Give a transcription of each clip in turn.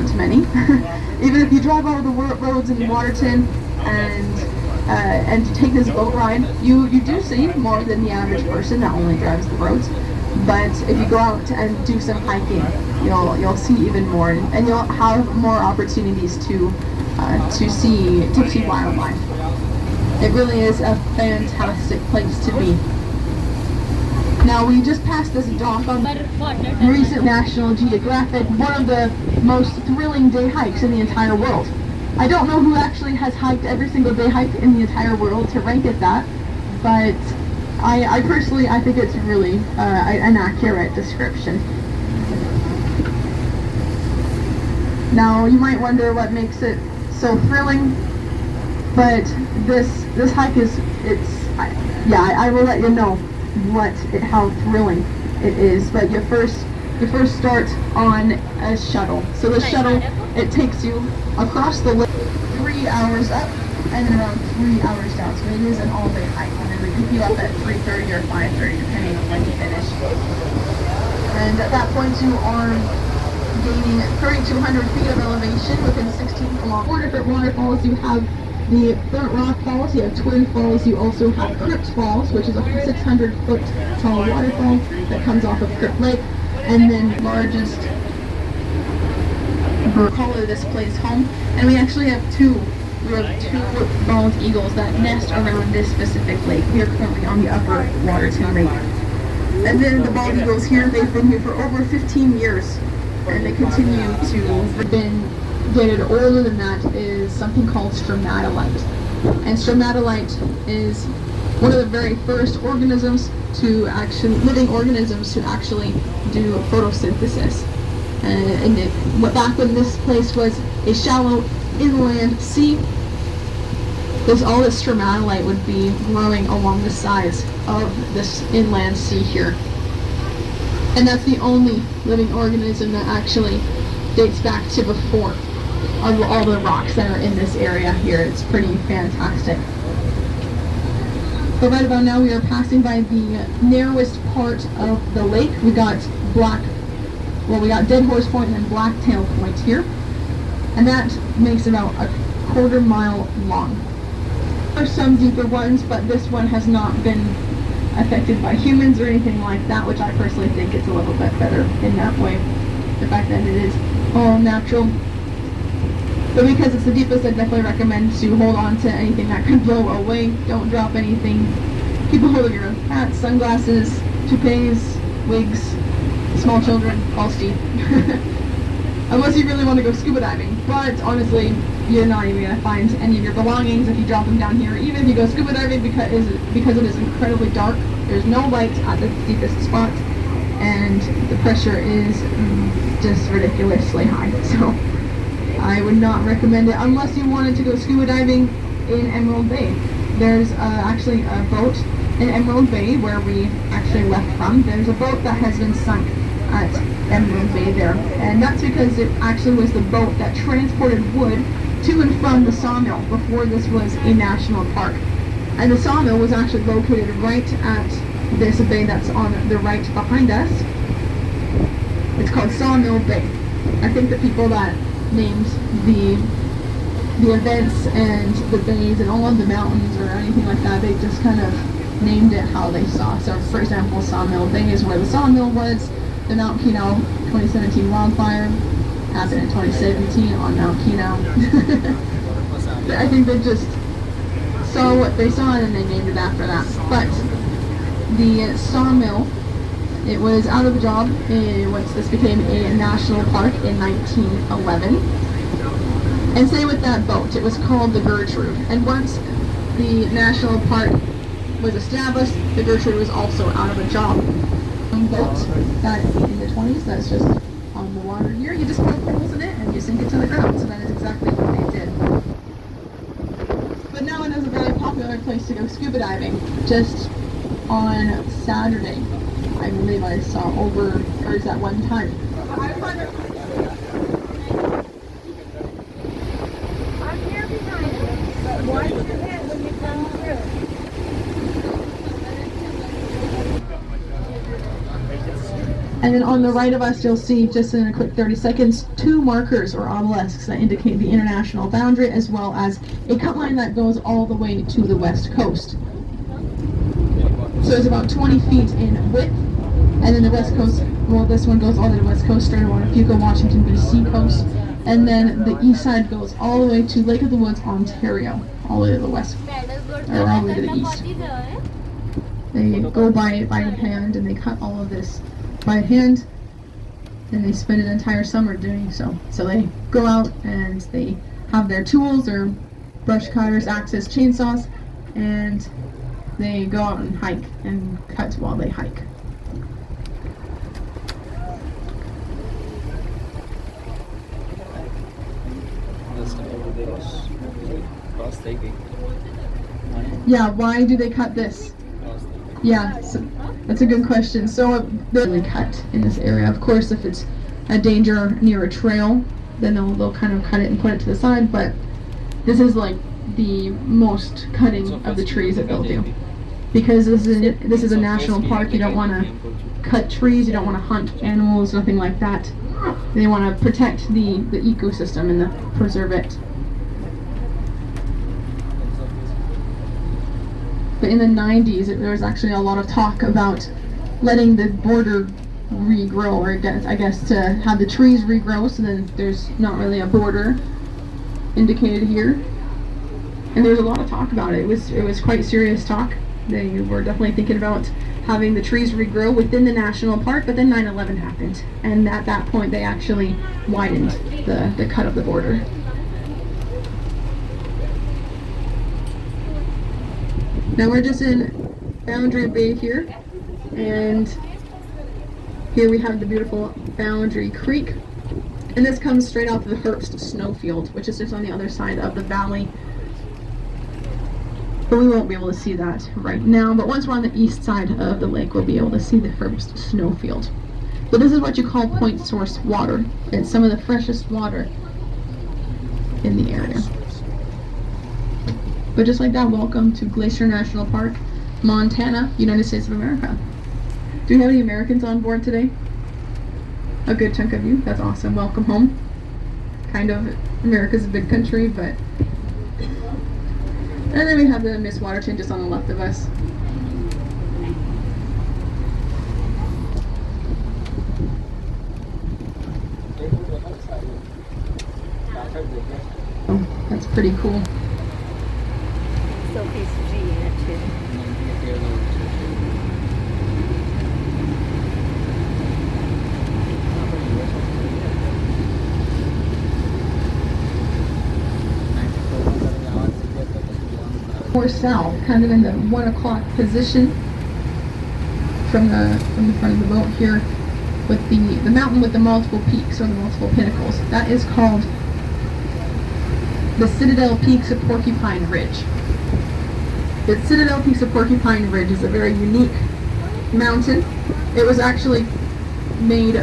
aren't many. Even if you drive all the roads in Waterton and take this boat ride, you do see more than the average person that only drives the roads. But if you go out and do some hiking, you'll see even more, and you'll have more opportunities to see wildlife. It really is a fantastic place to be. Now, we just passed this dock on recent National Geographic, one of the most thrilling day hikes in the entire world. I don't know who actually has hiked every single day hike in the entire world to rank it that, but I personally think it's really an accurate description. Now, you might wonder what makes it so thrilling, but this hike I will let you know how thrilling it is. But you first start on a shuttle. So the shuttle, it takes you across the lake, 3 hours up and then around 3 hours down. So it is an all-day hike, and then we pick you up at 3:30 or 5:30 depending on when you finish. And at that point you are gaining 3,200 feet of elevation within 16 kilometers. 4 different waterfalls. You have the Front Rock Falls, you have Twin Falls, you also have Crypt Falls, which is a 600-foot tall waterfall that comes off of Crypt Lake, and then largest call this place home. And we actually have two bald eagles that nest around this specific lake. We are currently on the upper Waterton Lake. And then the bald eagles here, they've been here for over 15 years, and they continue to been dated older than that is something called stromatolite. And stromatolite is one of the very first living organisms to actually do photosynthesis. Back when this place was a shallow inland sea, all this stromatolite would be growing along the sides of this inland sea here. And that's the only living organism that actually dates back to before all the rocks that are in this area here. It's pretty fantastic. But right about now we are passing by the narrowest part of the lake. We got Dead Horse Point and then Blacktail Point here. And that makes about a quarter-mile long. There are some deeper ones, but this one has not been affected by humans or anything like that, which I personally think it's a little bit better in that way. The fact that it is all natural. But because it's the deepest, I definitely recommend to hold on to anything that could blow away. Don't drop anything. Keep a hold of your hats, sunglasses, toupees, wigs, small children, all Steve. Unless you really want to go scuba diving. But honestly, you're not even going to find any of your belongings if you drop them down here. Even if you go scuba diving, because it is incredibly dark. There's no light at the deepest spot, and the pressure is just ridiculously high. So I would not recommend it unless you wanted to go scuba diving in Emerald Bay. There's actually a boat in Emerald Bay where we actually left from. There's a boat that has been sunk at Emerald Bay there, and that's because it actually was the boat that transported wood to and from the sawmill before this was a national park. And the sawmill was actually located right at this bay that's on the right behind us. It's called Sawmill Bay. I think the people that named the events and the bays and all of the mountains or anything like that, they just kind of named it how they saw. So for example, Sawmill Bay is where the sawmill was. The Mount Kenow 2017 wildfire happened in 2017 on Mount Kenow. I think they just saw what they saw and they named it after that. But the sawmill, it was out of a job once this became a national park in 1911. And same with that boat, it was called the Gertrude. And once the national park was established, the Gertrude was also out of a job. Boat that in the 20s, that's just on the water here. You just poke holes in it and you sink it to the ground. So that is exactly what they did. But now it is a very popular place to go scuba diving. Just on Saturday, I believe I saw over birds at one time. I'm here behind you. Watch your head when you come through. And And then on the right of us, you'll see, just in a quick 30 seconds, 2 markers or obelisks that indicate the international boundary, as well as a cut line that goes all the way to the west coast. So it's about 20 feet in width, and then the west coast, well, this one goes all the way to the west coast, straight along the Fuca, Washington, B.C. coast, and then the east side goes all the way to Lake of the Woods, Ontario, all the way to the west, or all the way to the east. They go by hand, and they cut all of this by hand, and they spend an entire summer doing so. So they go out and they have their tools, or brush cutters, axes, chainsaws, and they go out and hike and cut while they hike. Yeah, why do they cut this? Yeah, so that's a good question. So they're really cut in this area. Of course, if it's a danger near a trail, then they'll kind of cut it and put it to the side, but this is like the most cutting of the trees that they'll do. Because this is a national park, you don't want to cut trees, you don't want to hunt animals, nothing like that. They want to protect the ecosystem and preserve it. But in the 90s, there was actually a lot of talk about letting the border regrow, or I guess to have the trees regrow, so then there's not really a border indicated here. And there's a lot of talk about it. It was quite serious talk. They were definitely thinking about having the trees regrow within the national park, but then 9/11 happened, and at that point they actually widened the cut of the border. Now we're just in Boundary Bay here, and here we have the beautiful Boundary Creek, and this comes straight off the Herbst snowfield, which is just on the other side of the valley. But we won't be able to see that right now, but once we're on the east side of the lake, we'll be able to see the Herbst snowfield. But this is what you call point source water. It's some of the freshest water in the area. But just like that, welcome to Glacier National Park, Montana, United States of America. Do we have any Americans on board today? A good chunk of you. That's awesome. Welcome home. Kind of. America's a big country, but... And then we have the Miss Waterton just on the left of us. Oh, that's pretty cool. More south, kind of in the 1 o'clock position from the front of the boat here, with the mountain with the multiple peaks, or the multiple pinnacles. That is called the Citadel Peaks of Porcupine Ridge. The Citadel Peaks of Porcupine Ridge is a very unique mountain. It was actually made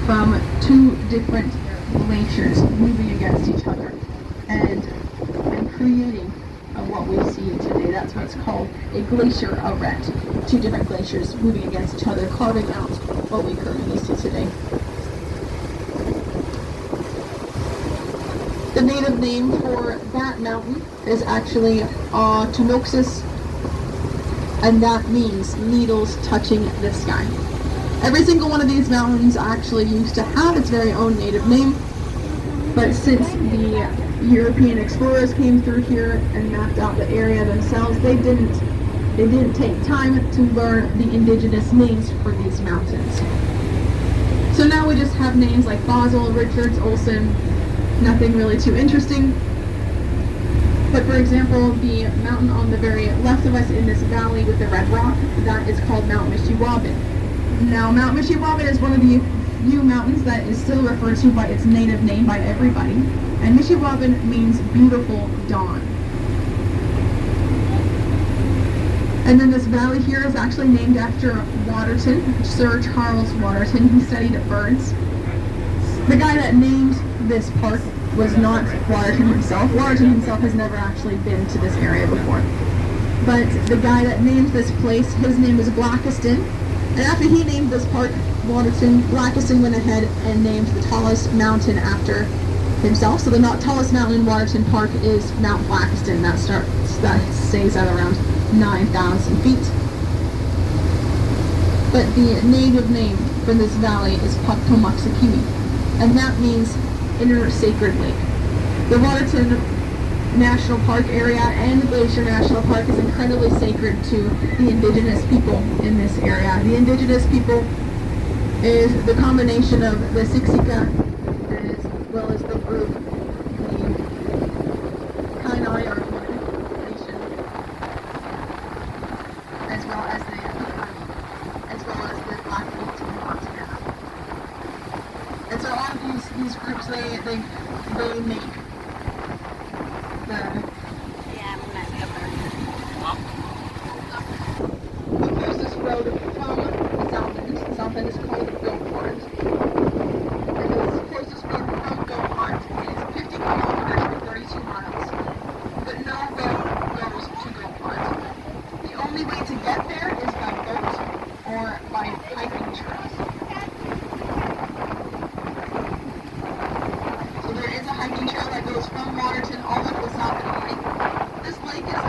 from 2 different glaciers moving against each other and creating what we see today. That's what's called a glacier arête. 2 different glaciers moving against each other, carving out what we currently see today. The native name for that mountain is actually Tanoxis, and that means needles touching the sky. Every single one of these mountains actually used to have its very own native name, but since the European explorers came through here and mapped out the area themselves, they didn't take time to learn the indigenous names for these mountains. So now we just have names like Basel, Richards, Olson, nothing really too interesting. But for example, the mountain on the very left of us in this valley with the red rock, that is called Mount Mishiwabin. Now Mount Mishiwabin is one of the few mountains that is still referred to by its native name by everybody. And Mishiwabin means beautiful dawn. And then this valley here is actually named after Waterton, Sir Charles Waterton, who studied birds. The guy that named this park was not Waterton himself. Waterton himself has never actually been to this area before. But the guy that named this place, his name was Blackiston. And after he named this park Waterton, Blackiston went ahead and named the tallest mountain after himself. So the tallest mountain in Waterton Park is Mount Blackiston. That stays at around 9,000 feet. But the native name for this valley is Paktomaxikimi, and that means inner sacred lake. The Waterton National Park area and the Glacier National Park is incredibly sacred to the indigenous people in this area. The indigenous people is the combination of the Siksika as well as the group, the Kainai or Nation, as well as the Blackfeet in Montana. And so all of these groups, they make there's this road from the south end. The south end is called Goat Pond. And the closest road from Goat Pond is 50 kilometers or 32 miles. But no road goes to Goat Pond. The only way to get there is by boat or by hiking trails. So there is a hiking trail that goes from Waterton all the way to the south of the lake. This lake is 7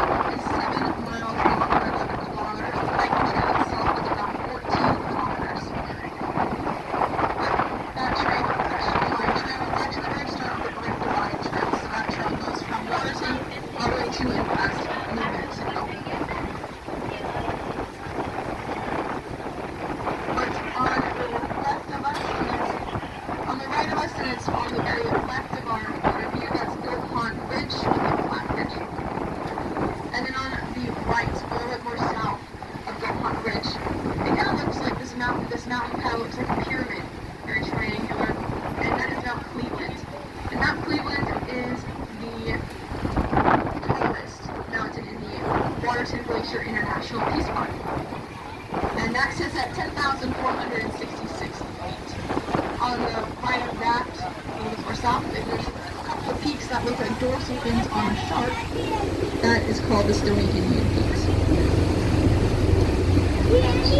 miles long or 11 kilometers. The hiking trail itself is about 14 kilometers. That trail, that Shoreline trail, is actually the very start of the Great Divide Trail. So that trail goes from Waterton all the way to and past New Mexico. But on the left of us, on the right of us, and it's on the very left of our view, that's Goat Pond Ridge, the Flat Ridge. And then on the right, a little bit more south of Goat Pond Ridge, it kind of looks like this mountain kind of looks like a pyramid, very triangular, and that is Mount Cleveland. And Mount Cleveland is the tallest mountain in the Waterton Glacier International Peace Park. And that sits at 10,466 feet. On the right of that, a little bit more south, there's a couple of peaks that look like dorsal fins on a shark. That is called the Stony Indian Peaks. Sí,